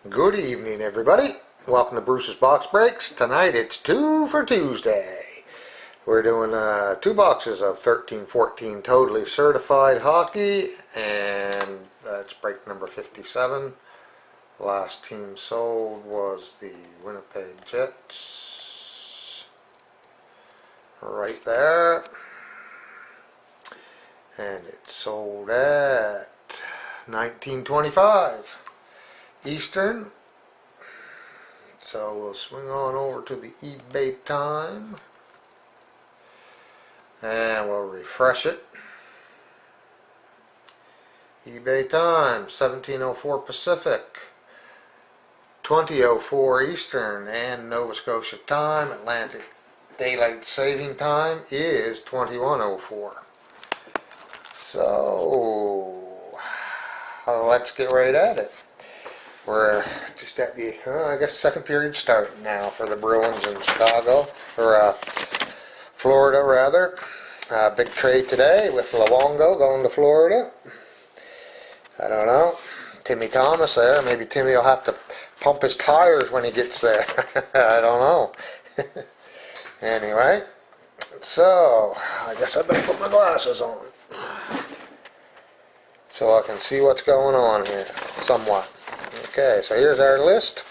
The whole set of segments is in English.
Good evening, everybody. Welcome to Bruce's Box Breaks. Tonight it's 2 for Tuesday. We're doing 2 boxes of 13-14 totally certified hockey, and that's break number 57. Last team sold was the Winnipeg Jets. Right there. And it sold at $19.25 Eastern. So we'll swing on over to the eBay time and we'll refresh it. eBay time 17:04 Pacific, 20:04 Eastern, and Nova Scotia time, Atlantic Daylight Saving Time, is 21:04. So let's get right at it. We're just at the, I guess, second period starting now for the Bruins in Chicago, or Florida rather. Big trade today with Luongo going to Florida. I don't know. Timmy Thomas there. Maybe Timmy will have to pump his tires when he gets there. I don't know. Anyway, so I guess I better put my glasses on so I can see what's going on here somewhat. Okay, so here's our list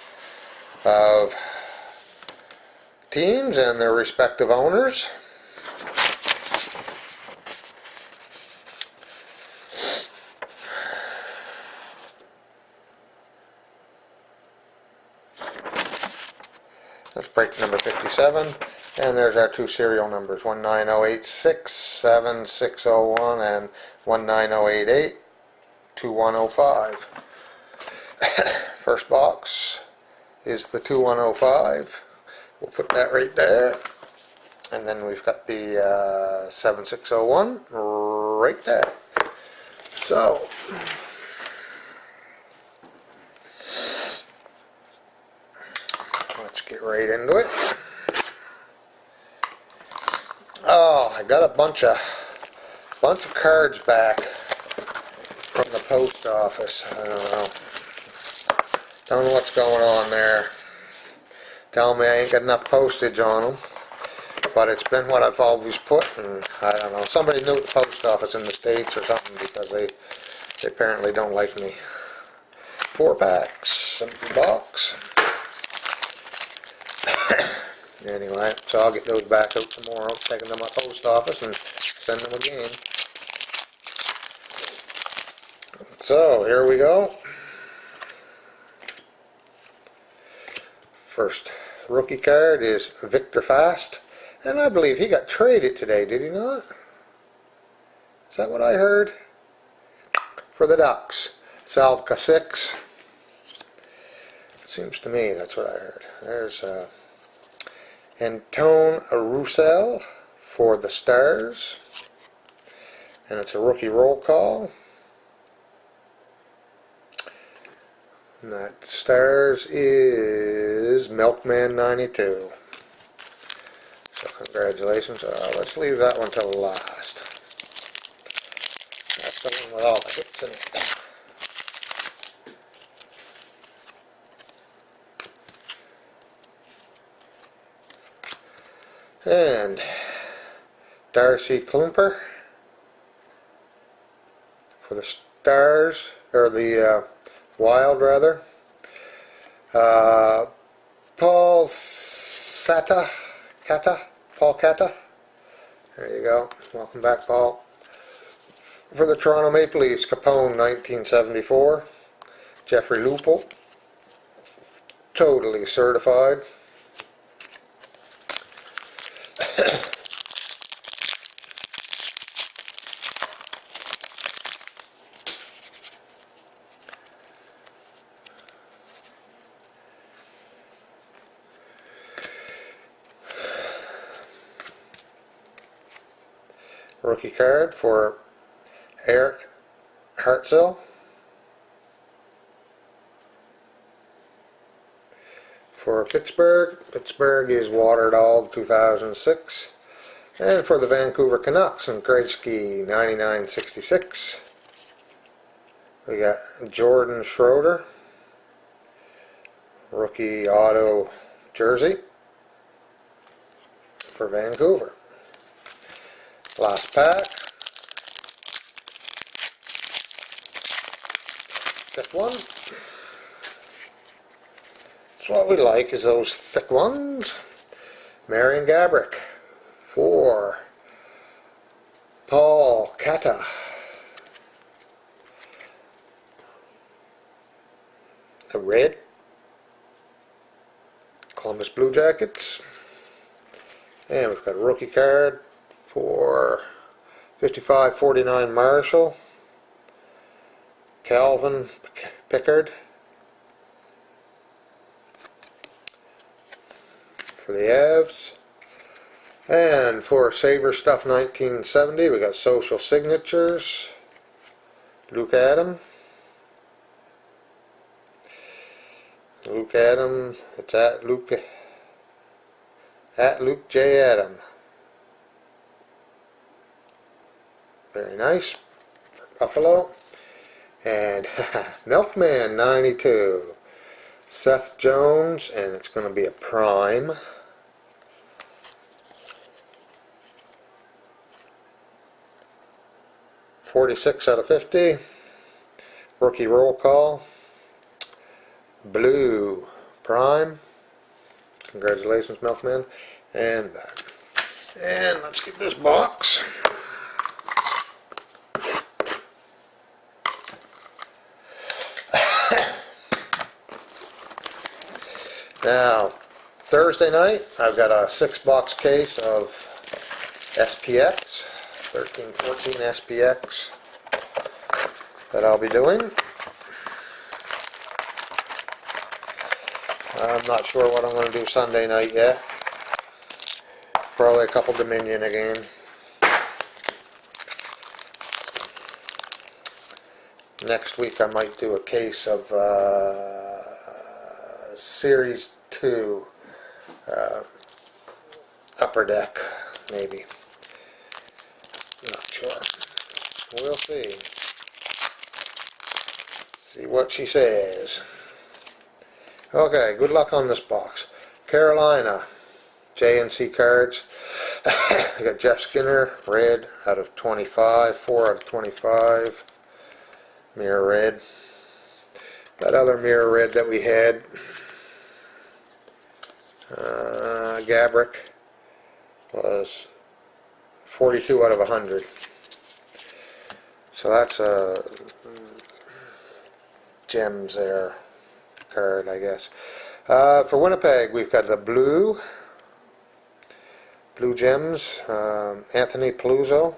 of teams and their respective owners. That's break number 57, and there's our 2 serial numbers, 19086, 7601, and 19088, 2105. First box is the 2105. We'll put that right there. And then we've got the 7601 right there. So, let's get right into it. Oh, I got a bunch of cards back from the post office. I don't know what's going on there. Tell me I ain't got enough postage on them. But it's been what I've always put, and I don't know. Somebody knew at the post office in the States or something, because they apparently don't like me. 4 packs, empty box. Anyway, so I'll get those back out tomorrow, take them to my post office and send them again. So, here we go. First rookie card is Victor Fast, and I believe he got traded today, did he not? Is that what I heard? For the Ducks. Salvka 6. It seems to me that's what I heard. There's Antone Roussel for the Stars, and it's a rookie roll call. And that Stars is Milkman 92. So congratulations. Let's leave that one till last. That's the one with all the hits in it. And Darcy Klumper for the Stars, or the Wild rather. Paul Kata. There you go. Welcome back, Paul. For the Toronto Maple Leafs, Capone 1974. Jeffrey Lupul, totally certified. Rookie card for Eric Hartzell. For Pittsburgh, Pittsburgh is Water Dog 2006. And for the Vancouver Canucks and Gretzky 9966, we got Jordan Schroeder. rookie auto jersey for Vancouver. Last pack. Fifth one. That's what we like, is those thick ones. Marian Gaborik for Paul Kata. A red. Columbus Blue Jackets. And we've got a rookie card for 55-49 Marshall. Calvin Pickard for the Avs. And for Saver Stuff 1970, we got Social Signatures. Luke Adam. Luke Adam. It's at Luke J. Adam. Very nice. Buffalo. And Milkman 92. Seth Jones, and it's going to be a prime. .46 out of 50. Rookie roll call. Blue prime. Congratulations, Milkman. And that. And let's get this box. Now, Thursday night, I've got a 6-box case of SPX, 13-14 SPX that I'll be doing. I'm not sure what I'm going to do Sunday night yet. Probably a couple Dominion again. Next week I might do a case of Series 2 Upper Deck, maybe. Not sure. We'll see. See what she says. Okay, good luck on this box. Carolina, JNC cards. I got Jeff Skinner, red out of 25, 4 out of 25. Mirror red. That other mirror red that we had, Gaborik, was 42 out of 100. So that's a gems there card, I guess. For Winnipeg, we've got the blue gems, Anthony Paluzzo,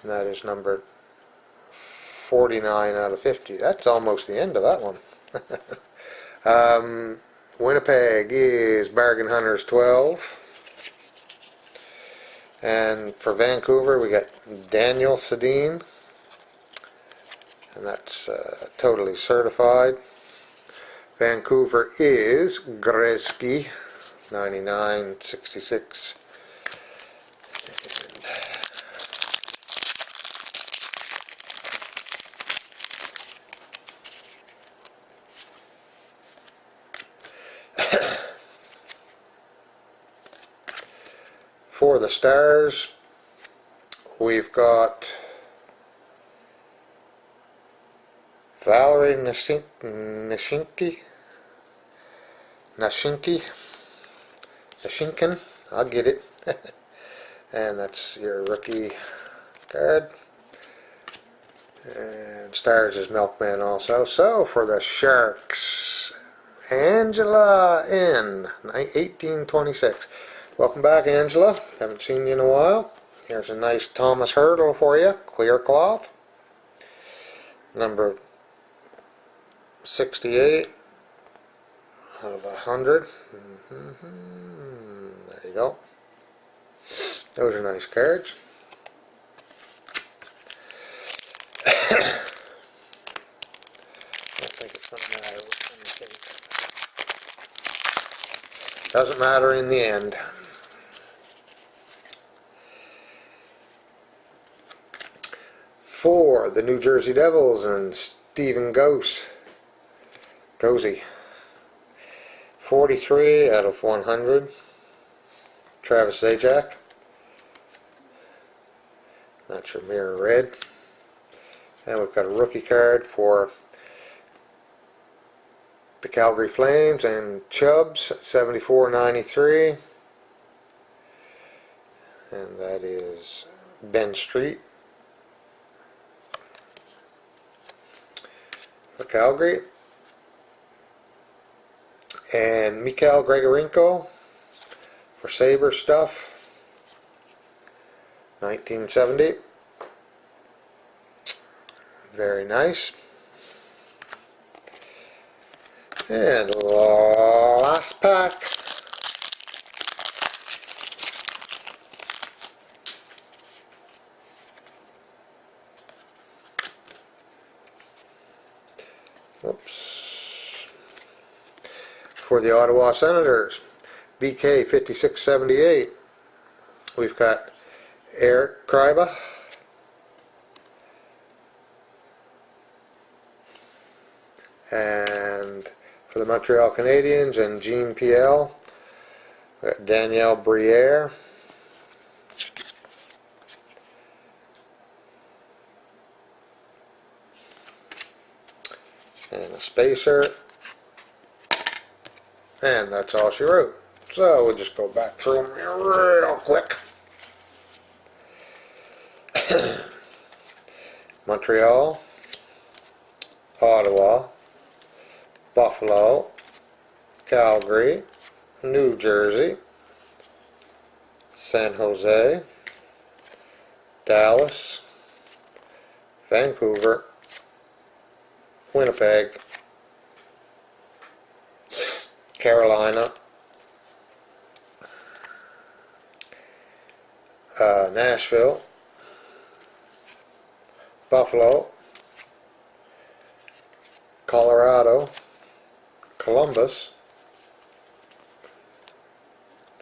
and that is numbered 49 out of 50. That's almost the end of that one. Winnipeg is Bargain Hunters 12. And for Vancouver, we got Daniel Sedin. And that's totally certified. Vancouver is Gretzky, 99-66. For the Stars, we've got Valerie Nashinkin, I'll get it. And that's your rookie card. And Stars is Milkman also. So for the Sharks, Angela N, 1826. Welcome back, Angela. Haven't seen you in a while. Here's a nice Thomas Hurdle for you, clear cloth. Number 68 out of 100. There you go. Those are nice cards. I think it's going to matter. Doesn't matter in the end. For the New Jersey Devils and Stephen Gose, Cozy. 43 out of 100. Travis Zajac. That's your mirror red. And we've got a rookie card for the Calgary Flames and Chubbs, 74.93. And that is Ben Street for Calgary. And Mikhail Grigorenko for Sabre stuff, 1970. Very nice. And last pack. Oops. For the Ottawa Senators, BK 5678. We've got Eric Kreiba. And for the Montreal Canadiens and Jean PL, we got Danielle Briere. And a spacer. And that's all she wrote. So we'll just go back through them real quick. Montreal, Ottawa, Buffalo, Calgary, New Jersey, San Jose, Dallas, Vancouver, Winnipeg, Carolina, Nashville, Buffalo, Colorado, Columbus,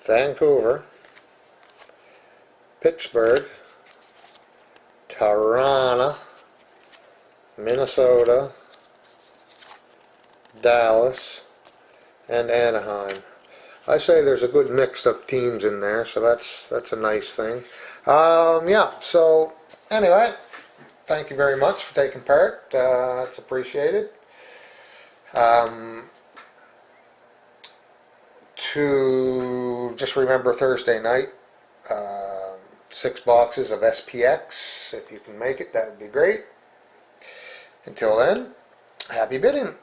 Vancouver, Pittsburgh, Toronto, Minnesota, Dallas, and Anaheim. I say there's a good mix of teams in there, so that's a nice thing. Yeah, so anyway, thank you very much for taking part. It's appreciated. To just remember Thursday night, 6 boxes of SPX. If you can make it, that would be great. Until then, happy bidding.